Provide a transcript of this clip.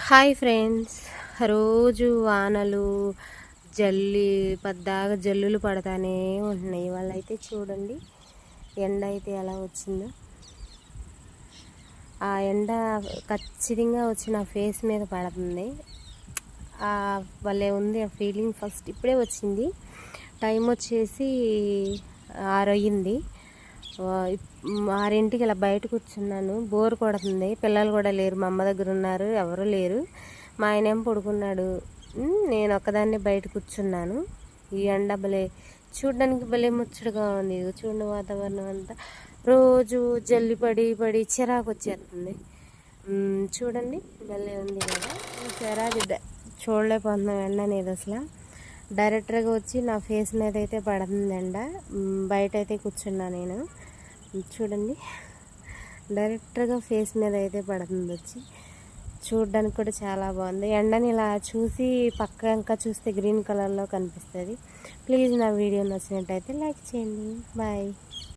Hi friends. రోజు వానలు పద్దాగా జల్లులు పడతానే ఉంటున్నాయి. వాళ్ళైతే చూడండి ఎండ అయితే ఎలా వచ్చిందో. ఆ ఎండ ఖచ్చితంగా వచ్చి నా ఫేస్ మీద పడుతుంది. భలే ఉంది ఆ ఫీలింగ్. ఫస్ట్ ఇప్పుడే వచ్చింది. టైం వచ్చేసి 6 అయ్యింది. 6ంటికి ఇలా బయట కూర్చున్నాను. బోర్ కొడుతుంది. పిల్లలు కూడా లేరు, మా అమ్మ దగ్గర ఉన్నారు, ఎవరు లేరు. మా ఆయనేం పడుకున్నాడు. నేను ఒక్కదాన్ని బయట కూర్చున్నాను. ఈ ఎండ చూడడానికి భలే ముచ్చటగా ఉంది. చూడండి వాతావరణం అంతా రోజు జల్లి పడి పడి చిరాకు వచ్చేస్తుంది. చూడండి భలే ఉంది కదా. చిరాకు చూడలేకపోతున్నాం ఎండ అనేది. అసలు డైరెక్ట్గా వచ్చి నా ఫేస్ మీద అయితే పడుతుంది ఎండ. బయట అయితే కూర్చున్నా నేను. చూడండి డైరెక్ట్గా ఫేస్ మీద అయితే పడుతుంది వచ్చి. చూడడానికి కూడా చాలా బాగుంది. ఎండని ఇలా చూసి పక్క ఇంకా చూస్తే గ్రీన్ కలర్లో కనిపిస్తుంది. ప్లీజ్ నా వీడియో నచ్చినట్టయితే లైక్ చేయండి. బాయ్.